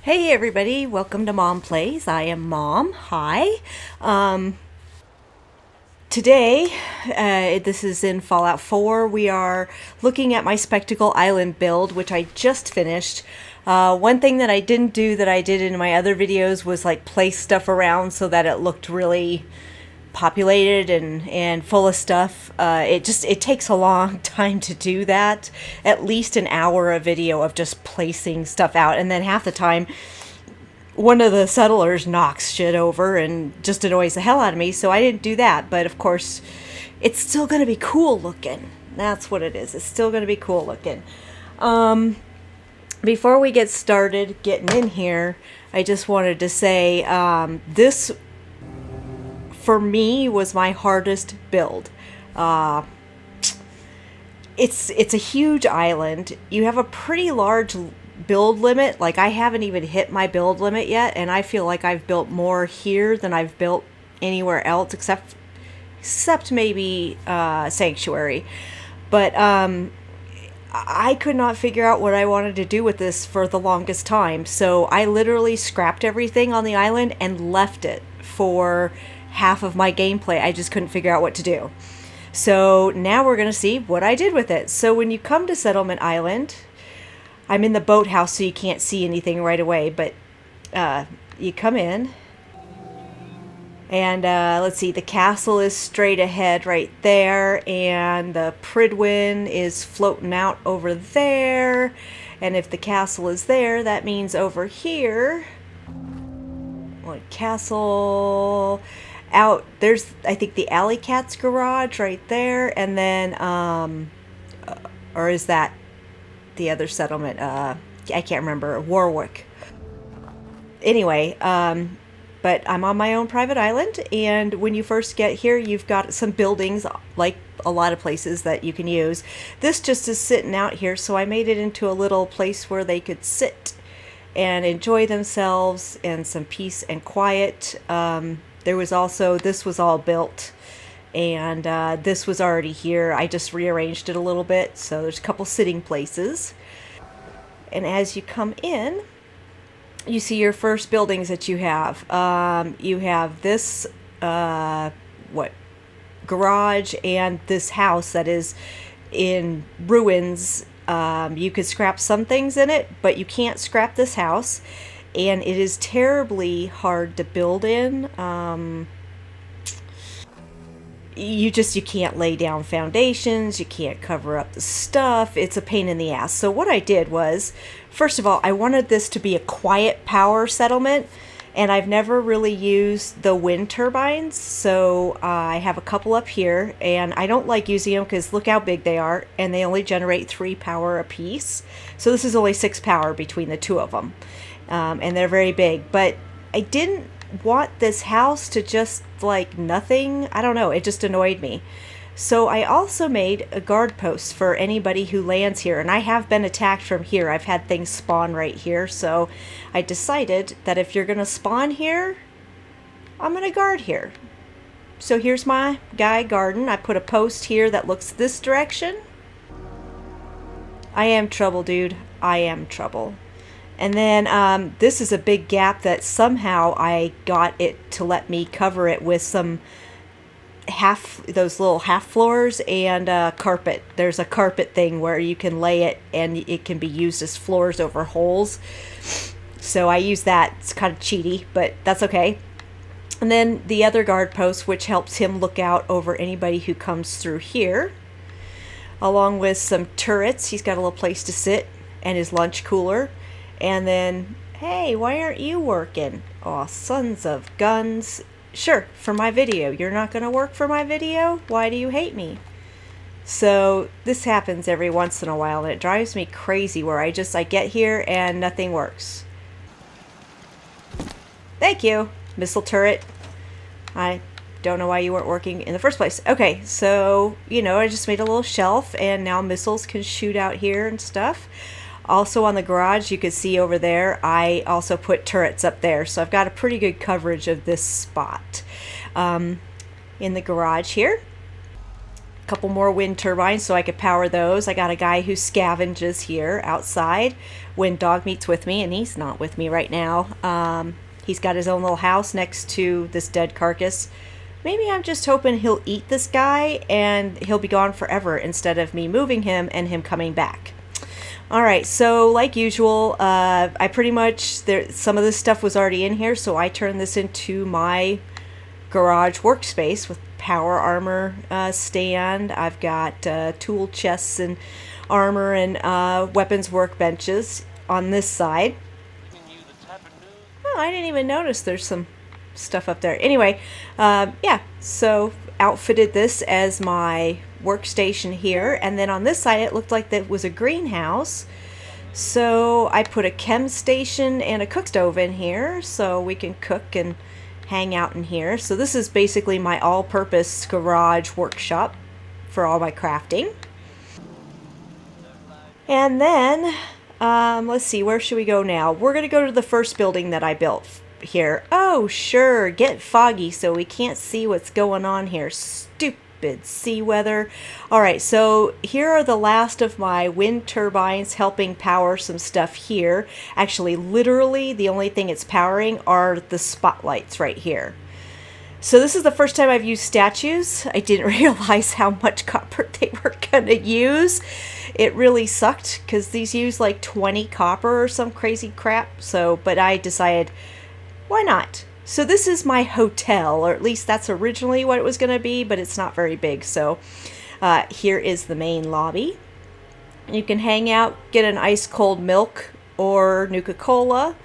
Hey everybody, welcome to Mom Plays. I am Mom. Hi. Today, this is in Fallout 4. We are looking at my Spectacle Island build, which I just finished. One thing that I didn't do that I did in my other videos was like place stuff around so that it looked really populated and full of stuff. It takes a long time to do that. At least an hour of video of just placing stuff out, and then half the time one of the settlers knocks shit over and just annoys the hell out of me, so I didn't do that. But of course, it's still going to be cool looking. That's what it is. It's still going to be cool looking. Before we get started getting in here, I just wanted to say this, for me, was my hardest build. It's a huge island. You have a pretty large build limit. Like, I haven't even hit my build limit yet, and I feel like I've built more here than I've built anywhere else except maybe Sanctuary. But I could not figure out what I wanted to do with this for the longest time, so I literally scrapped everything on the island and left it for half of my gameplay. I just couldn't figure out what to do. So now we're going to see what I did with it. So when you come to Settlement Island, I'm in the boathouse, so you can't see anything right away, but you come in, and let's see, the castle is straight ahead right there, and the Prydwen is floating out over there, and if the castle is there, that means over here, like castle out, there's, I think, the Alley Cat's garage right there, and then, or is that the other settlement? I can't remember. Warwick. Anyway, but I'm on my own private island, and when you first get here, you've got some buildings, like a lot of places that you can use. This just is sitting out here, so I made it into a little place where they could sit and enjoy themselves and some peace and quiet. There was also, this was all built, and this was already here. I just rearranged it a little bit, so there's a couple sitting places. And as you come in, you see your first buildings that you have. You have this garage, and this house that is in ruins. You could scrap some things in it, but you can't scrap this house, and it is terribly hard to build in. You can't lay down foundations, you can't cover up the stuff, it's a pain in the ass. So what I did was, first of all, I wanted this to be a quiet power settlement, and I've never really used the wind turbines, so I have a couple up here, and I don't like using them because look how big they are, and they only generate 3 power apiece. So this is only 6 power between the two of them, and they're very big. But I didn't want this house to just like nothing. I don't know, it just annoyed me. So I also made a guard post for anybody who lands here, and I have been attacked from here. I've had things spawn right here, so I decided that if you're gonna spawn here, I'm gonna guard here. So here's my guy garden. I put a post here that looks this direction. I am trouble, dude. I am trouble. And then this is a big gap that somehow I got it to let me cover it with some those little half floors and carpet. There's a carpet thing where you can lay it and it can be used as floors over holes. So I use that. It's kind of cheaty, but that's okay. And then the other guard post, which helps him look out over anybody who comes through here, along with some turrets. He's got a little place to sit and his lunch cooler. And then, hey, why aren't you working? Oh, sons of guns. Sure, for my video. You're not going to work for my video? Why do you hate me? So this happens every once in a while, and it drives me crazy where I get here and nothing works. Thank you, missile turret. I don't know why you weren't working in the first place. Okay, so, I just made a little shelf, and now missiles can shoot out here and stuff. Also on the garage, you can see over there, I also put turrets up there. So I've got a pretty good coverage of this spot. In the garage here, couple more wind turbines so I could power those. I got a guy who scavenges here outside when Dog Meat's with me, and he's not with me right now. He's got his own little house next to this dead carcass. Maybe I'm just hoping he'll eat this guy and he'll be gone forever instead of me moving him and him coming back. Alright, so like usual, I pretty much, some of this stuff was already in here, so I turned this into my garage workspace with power armor stand. I've got tool chests and armor and weapons workbenches on this side. Oh, I didn't even notice there's some stuff up there. Anyway, yeah, so outfitted this as my workstation here, and then on this side it looked like that was a greenhouse, so I put a chem station and a cook stove in here so we can cook and hang out in here. So this is basically my all-purpose garage workshop for all my crafting. And then let's see, where should we go now? We're gonna go to the first building that I built here. Oh sure, get foggy so we can't see what's going on here. Stupid sea weather. Alright, so here are the last of my wind turbines helping power some stuff here. Actually, literally the only thing it's powering are the spotlights right here. So this is the first time I've used statues. I didn't realize how much copper they were gonna use. It really sucked because these use like 20 copper or some crazy crap. So, but I decided, why not? So this is my hotel, or at least that's originally what it was going to be, but it's not very big. So here is the main lobby. You can hang out, get an ice cold milk or Nuka-Cola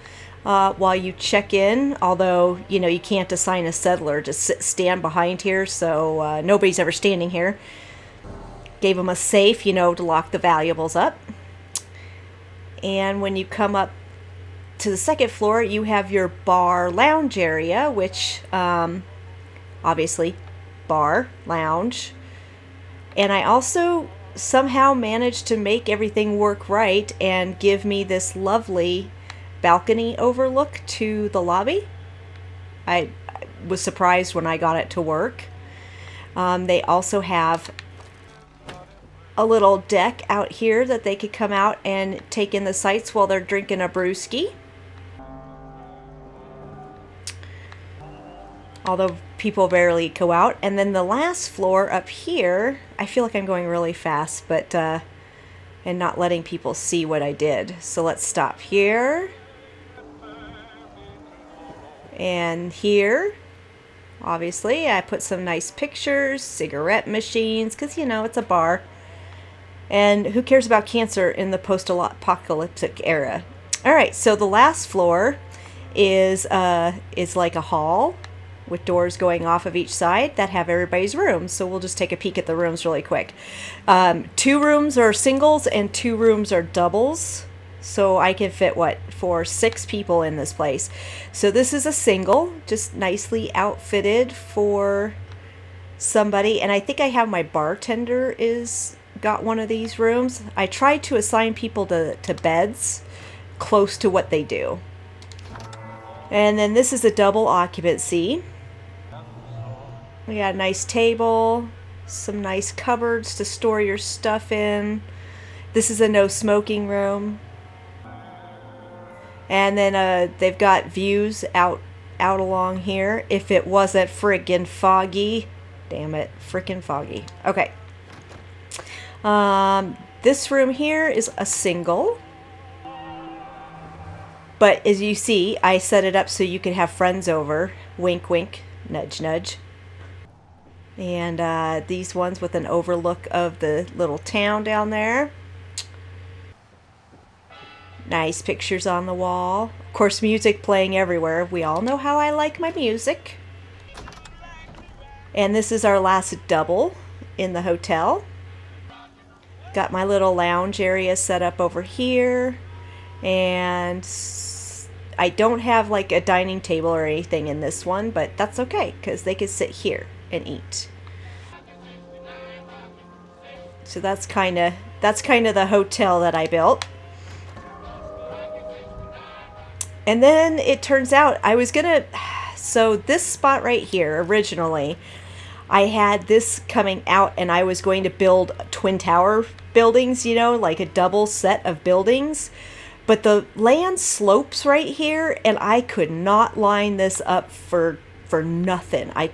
while you check in, although, you know, you can't assign a settler to stand behind here, so nobody's ever standing here. Gave them a safe, you know, to lock the valuables up. And when you come up to the second floor, you have your bar lounge area, which obviously bar lounge. And I also somehow managed to make everything work right and give me this lovely balcony overlook to the lobby. I was surprised when I got it to work. They also have a little deck out here that they could come out and take in the sights while they're drinking a brewski. Although people rarely go out. And then the last floor up here, I feel like I'm going really fast, but and not letting people see what I did. So let's stop here. And here, obviously, I put some nice pictures, cigarette machines, because, you know, it's a bar. And who cares about cancer in the post-apocalyptic era? All right, so the last floor is like a hall with doors going off of each side that have everybody's rooms. So we'll just take a peek at the rooms really quick. 2 rooms are singles and 2 rooms are doubles. So I can fit, what, for 6 people in this place. So this is a single, just nicely outfitted for somebody. And I think I have my bartender got one of these rooms. I tried to assign people to beds close to what they do. And then this is a double occupancy. We got a nice table, some nice cupboards to store your stuff in. This is a no smoking room. And then they've got views out along here. If it wasn't friggin' foggy. Damn it, frickin' foggy. Okay. This room here is a single. But as you see, I set it up so you can have friends over. Wink, wink, nudge, nudge. And these ones with an overlook of the little town down there. Nice pictures on the wall. Of course, music playing everywhere. We all know how I like my music. And this is our last double in the hotel. Got my little lounge area set up over here. And I don't have like a dining table or anything in this one, but that's okay because they can sit here and eat. So that's kind of the hotel that I built. And then it turns out I was gonna, so this spot right here originally, I had this coming out and I was going to build twin tower buildings, you know, like a double set of buildings. But the land slopes right here and I could not line this up for nothing. I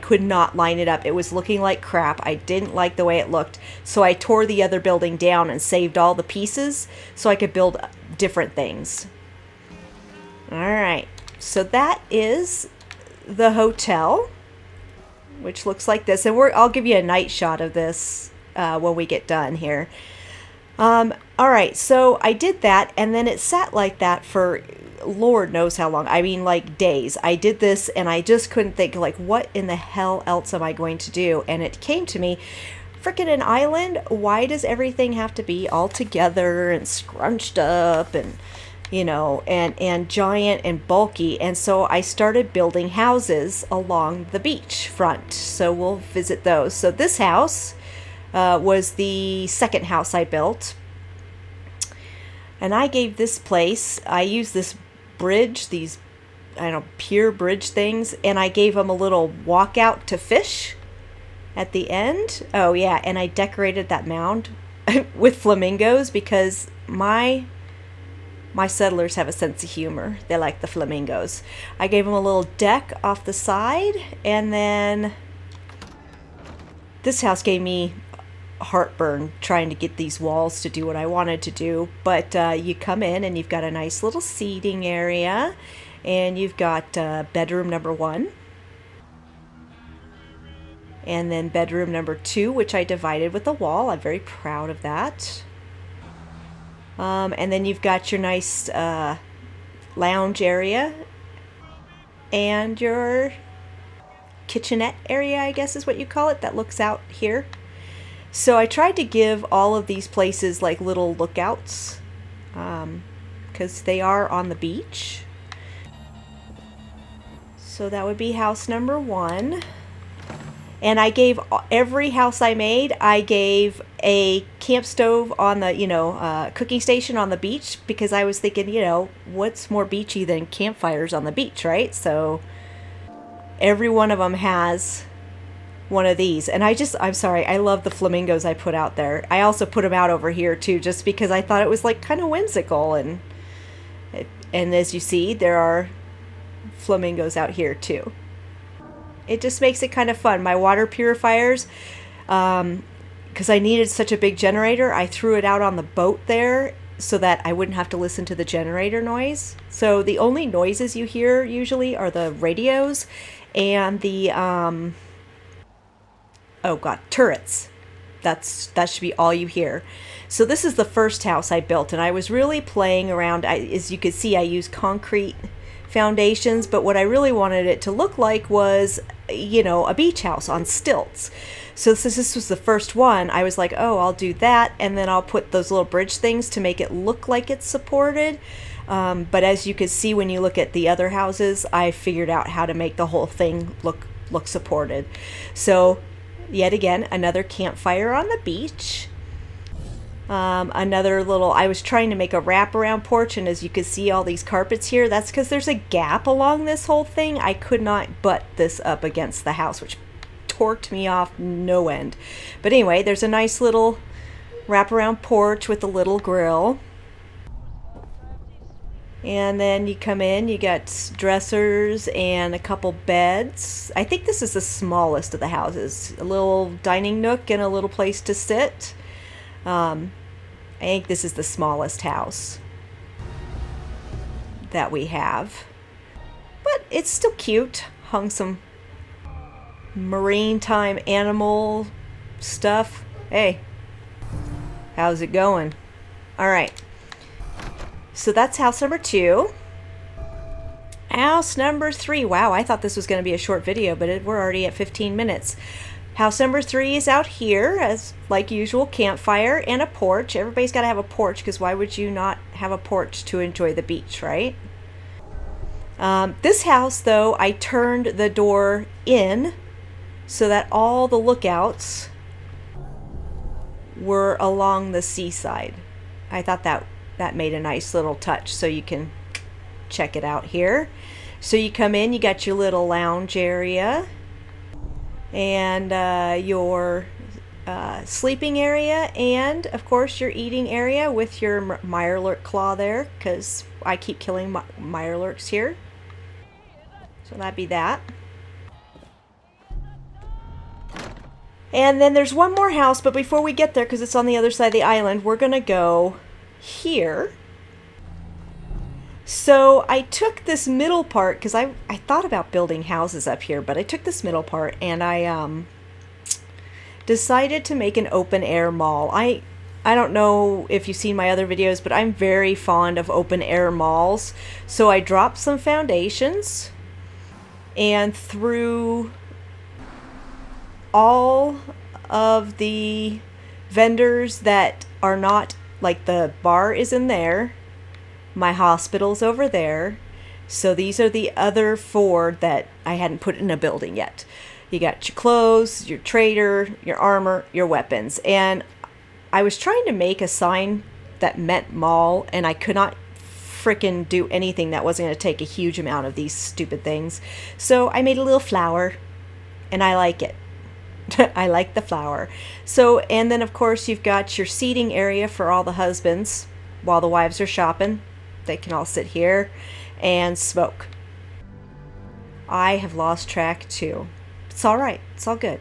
could not line it up. It was looking like crap. I didn't like the way it looked. So I tore the other building down and saved all the pieces so I could build different things. All right. So that is the hotel, which looks like this. And I'll give you a night shot of this when we get done here. All right, so I did that, and then it sat like that for Lord knows how long. I mean, like days. I did this, and I just couldn't think, like, what in the hell else am I going to do? And it came to me, frickin' an island, why does everything have to be all together and scrunched up and, you know, and giant and bulky? And so I started building houses along the beach front. So we'll visit those. So this house was the second house I built. And I gave this place, I used this bridge, these, I don't know, pier bridge things, and I gave them a little walkout to fish at the end. Oh yeah, and I decorated that mound with flamingos because my settlers have a sense of humor. They like the flamingos. I gave them a little deck off the side, and then this house gave me heartburn trying to get these walls to do what I wanted to do. But you come in and you've got a nice little seating area, and you've got bedroom number 1, and then bedroom number 2, which I divided with a wall. I'm very proud of that. And then you've got your nice lounge area and your kitchenette area, I guess is what you call it, that looks out here. So I tried to give all of these places like little lookouts because they are on the beach. So that would be house number 1. And I gave every house I made, I gave a camp stove on the, you know, cooking station on the beach, because I was thinking, you know, what's more beachy than campfires on the beach, right? So every one of them has one of these. And I'm sorry, I love the flamingos I put out there. I also put them out over here too, just because I thought it was like kind of whimsical. And as you see, there are flamingos out here too. It just makes it kind of fun. My water purifiers, because I needed such a big generator, I threw it out on the boat there so that I wouldn't have to listen to the generator noise. So the only noises you hear usually are the radios and the turrets. That should be all you hear. So this is the first house I built, and I was really playing around. As you could see, I used concrete foundations, but what I really wanted it to look like was, you know, a beach house on stilts. So since this was the first one, I was like, oh, I'll do that, and then I'll put those little bridge things to make it look like it's supported. But as you can see when you look at the other houses, I figured out how to make the whole thing look supported. So yet again, another campfire on the beach. Another little, I was trying to make a wraparound porch, and as you can see all these carpets here, that's because there's a gap along this whole thing. I could not butt this up against the house, which torqued me off no end. But anyway, there's a nice little wraparound porch with a little grill. And then you come in, you got dressers and a couple beds. I think this is the smallest of the houses. A little dining nook and a little place to sit. I think this is the smallest house that we have. But it's still cute. Hung some marine time animal stuff. Hey, how's it going? All right. So that's house number 2. House number 3. Wow, I thought this was going to be a short video, but we're already at 15 minutes. House number 3 is out here, as like usual, campfire and a porch. Everybody's got to have a porch, because why would you not have a porch to enjoy the beach, right? This house, though, I turned the door in so that all the lookouts were along the seaside. I thought that made a nice little touch, so you can check it out here. So you come in, you got your little lounge area. and your sleeping area, and of course your eating area with your Mirelurk claw there, because I keep killing Mirelurks here. So that'd be that. And then there's one more house, but before we get there, because it's on the other side of the island, we're going to go here. So I took this middle part, because I thought about building houses up here, but I took this middle part and I decided to make an open air mall. I don't know if you've seen my other videos, but I'm very fond of open air malls. So I dropped some foundations and threw all of the vendors that are not, like the bar is in there, my hospital's over there, so these are the other 4 that I hadn't put in a building yet. You got your clothes, your trader, your armor, your weapons, and I was trying to make a sign that meant mall, and I could not frickin' do anything that wasn't going to take a huge amount of these stupid things. So I made a little flower, and I like it. I like the flower. So, and then of course you've got your seating area for all the husbands while the wives are shopping. They can all sit here and smoke. I have lost track too. It's all right. It's all good.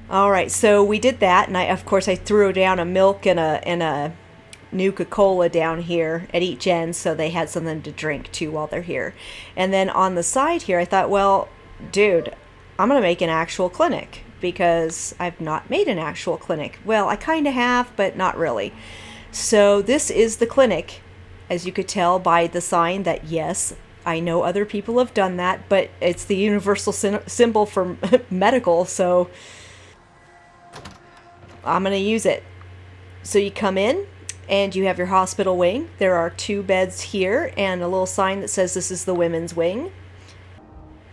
All right, so we did that, and of course I threw down a milk and a Nuka-Cola down here at each end, so they had something to drink too while they're here. And then on the side here, I thought, well, dude, I'm going to make an actual clinic, because I've not made an actual clinic. Well, I kind of have, but not really. So this is the clinic, as you could tell by the sign that, yes, I know other people have done that, but it's the universal symbol for medical, so I'm going to use it. So you come in, and you have your hospital wing. There are 2 beds here, and a little sign that says this is the women's wing.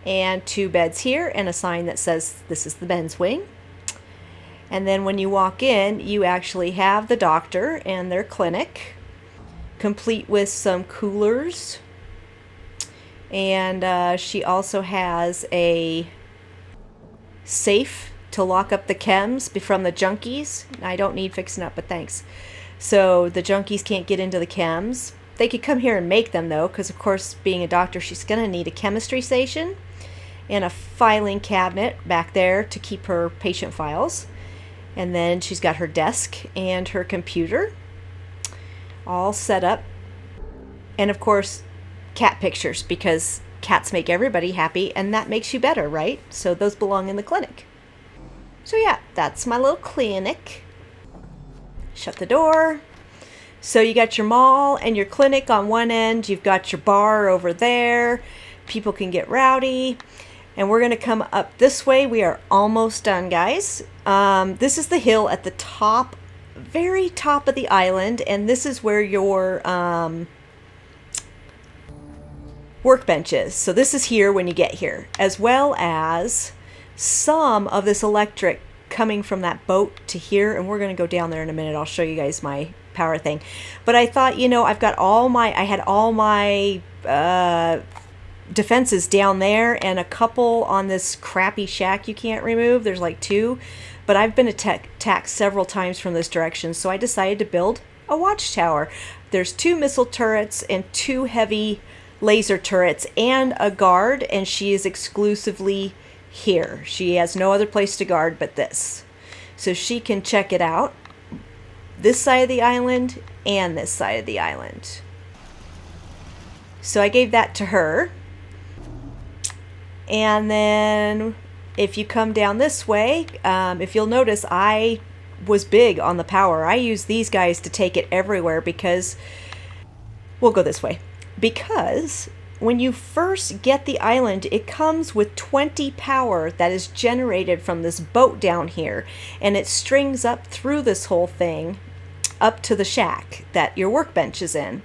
And 2 beds here, and a sign that says this is the men's wing. And then when you walk in, you actually have the doctor and their clinic, complete with some coolers. And she also has a safe to lock up the chems from the junkies. I don't need fixing up, but thanks. So the junkies can't get into the chems. They could come here and make them, though, because of course, being a doctor, she's going to need a chemistry station and a filing cabinet back there to keep her patient files. And then she's got her desk and her computer all set up. And of course, cat pictures, because cats make everybody happy, and that makes you better, right? So those belong in the clinic. So yeah, that's my little clinic. Shut the door. So you got your mall and your clinic on one end. You've got your bar over there. People can get rowdy. And we're going to come up this way. We are almost done, guys. This is the hill at the top, very top of the island. And this is where your workbench is. So this is here when you get here, as well as some of this electric coming from that boat to here. And we're going to go down there in a minute. I'll show you guys my power thing. But I thought, you know, I had all my defenses down there, and a couple on this crappy shack you can't remove. There's like 2, but I've been attacked several times from this direction, so I decided to build a watchtower. There's 2 missile turrets and 2 heavy laser turrets and a guard, and she is exclusively here. She has no other place to guard but this, so she can check it out, this side of the island and this side of the island. So I gave that to her. And then if you come down this way, if you'll notice, I was big on the power. I use these guys to take it everywhere, because we'll go this way. Because when you first get the island, it comes with 20 power that is generated from this boat down here, and it strings up through this whole thing up to the shack that your workbench is in.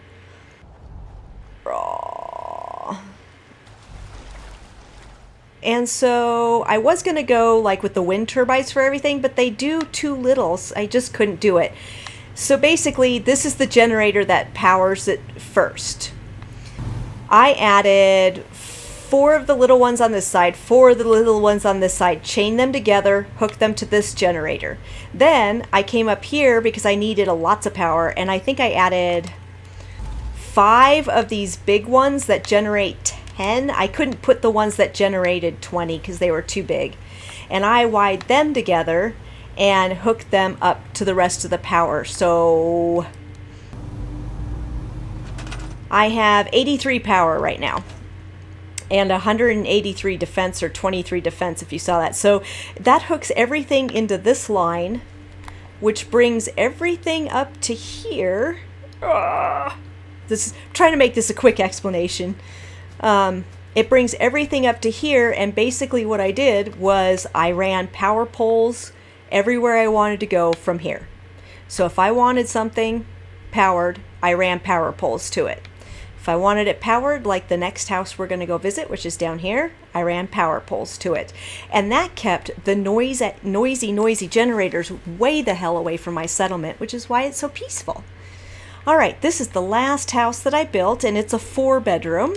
And so I was going to go like with the wind turbines for everything, but they do too little. So I just couldn't do it. So basically, this is the generator that powers it first. I added 4 of the little ones on this side, 4 of the little ones on this side, chain them together, hook them to this generator. Then I came up here because I needed lots of power, and I think I added 5 of these big ones that generate 10. I couldn't put the ones that generated 20 because they were too big. And I wired them together and hooked them up to the rest of the power. So I have 83 power right now. And 183 defense, or 23 defense if you saw that. So that hooks everything into this line, which brings everything up to here. Trying to make this a quick explanation. It brings everything up to here, and basically what I did was I ran power poles everywhere I wanted to go from here. So if I wanted something powered, I ran power poles to it. If I wanted it powered, like the next house we're going to go visit, which is down here, I ran power poles to it. And that kept the noisy generators way the hell away from my settlement, which is why it's so peaceful. All right, this is the last house that I built, and it's a 4-bedroom.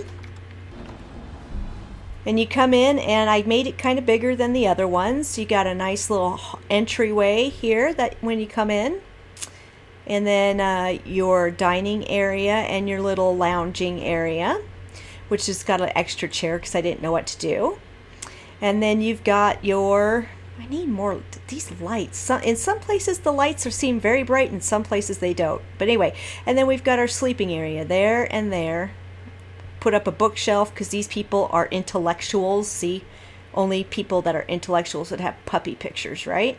And you come in, and I made it kind of bigger than the other ones. You got a nice little entryway here that when you come in. And then your dining area and your little lounging area, which has got an extra chair because I didn't know what to do. And then you've got your, I need more, these lights. In some places the lights seem very bright, in some places they don't. But anyway, and then we've got our sleeping area there and there. Put up a bookshelf because these people are intellectuals. See, only people that are intellectuals would have puppy pictures, right?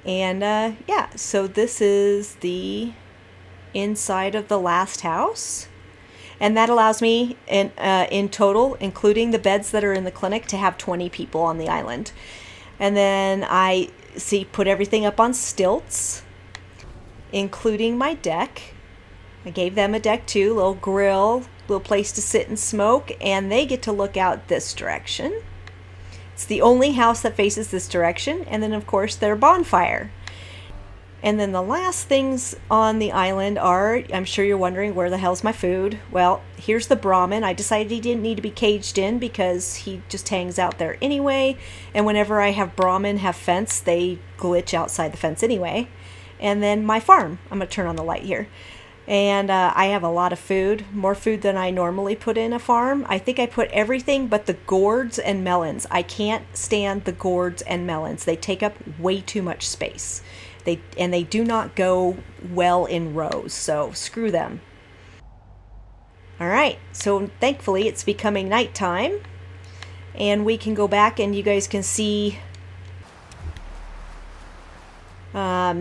And yeah, so this is the inside of the last house. And that allows me, in total, including the beds that are in the clinic, to have 20 people on the island. And then I put everything up on stilts, including my deck. I gave them a deck too, little grill, little place to sit and smoke, and they get to look out this direction. It's the only house that faces this direction, and then of course their bonfire. And then the last things on the island are, I'm sure you're wondering, where the hell's my food? Well, here's the Brahmin. I decided he didn't need to be caged in because he just hangs out there anyway. And whenever I have Brahmin have fence, they glitch outside the fence anyway. And then my farm. I'm going to turn on the light here. And I have a lot of food, more food than I normally put in a farm. I think I put everything but the gourds and melons. I can't stand the gourds and melons. They take up way too much space. They do not go well in rows, so screw them. All right, so thankfully it's becoming nighttime, and we can go back and you guys can see.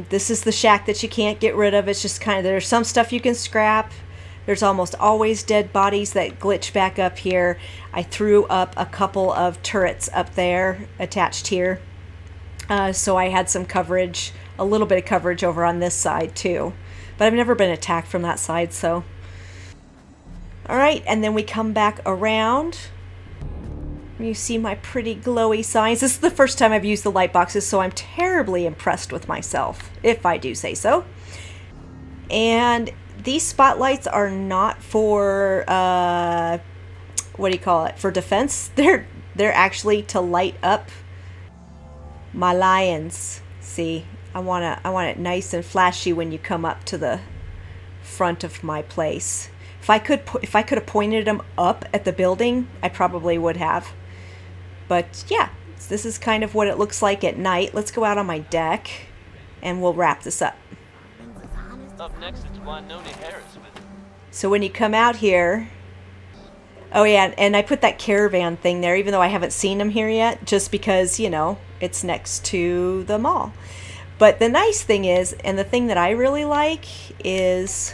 This is the shack that you can't get rid of. It's just kind of, there's some stuff you can scrap. There's almost always dead bodies that glitch back up here. I threw up a couple of turrets up there attached here. So I had some coverage, a little bit of coverage over on this side too. But I've never been attacked from that side, so. All right, and then we come back around. You see my pretty glowy signs. This is the first time I've used the light boxes, so I'm terribly impressed with myself, if I do say so. And these spotlights are not for, what do you call it, for defense. They're actually to light up my lions. See, I want it nice and flashy when you come up to the front of my place. If I could have pointed them up at the building, I probably would have. But yeah, this is kind of what it looks like at night. Let's go out on my deck and we'll wrap this up. Up next, it's Wynoni Harris with. So when you come out here, oh yeah, and I put that caravan thing there, even though I haven't seen them here yet, just because, you know, it's next to the mall. But the nice thing is, and the thing that I really like is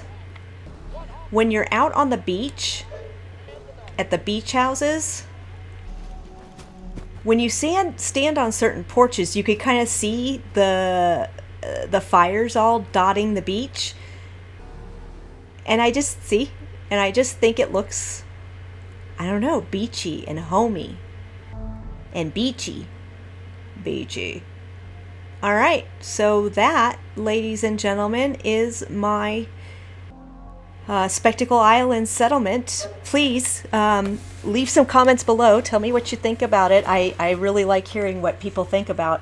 when you're out on the beach, at the beach houses, when you stand on certain porches, you could kind of see the fires all dotting the beach. And I just think it looks, I don't know, beachy and homey. And beachy. Beachy. All right, so that, ladies and gentlemen, is my Spectacle Island settlement. Please leave some comments below. Tell me what you think about it. I really like hearing what people think about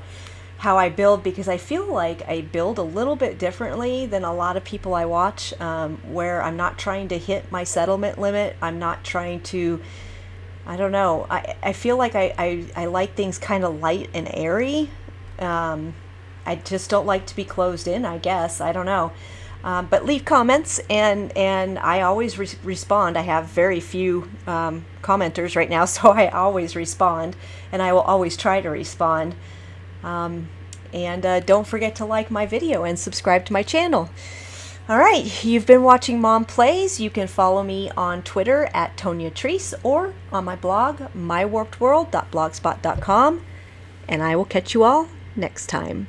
how I build, because I feel like I build a little bit differently than a lot of people I watch, where I'm not trying to hit my settlement limit. I'm not trying to, I don't know. I feel like I like things kind of light and airy. I just don't like to be closed in, I guess. I don't know. But leave comments, and I always respond. I have very few commenters right now, so I always respond, and I will always try to respond. And don't forget to like my video and subscribe to my channel. All right, you've been watching Mom Plays. You can follow me on Twitter at Tonya Treese, or on my blog, mywarpedworld.blogspot.com. And I will catch you all next time.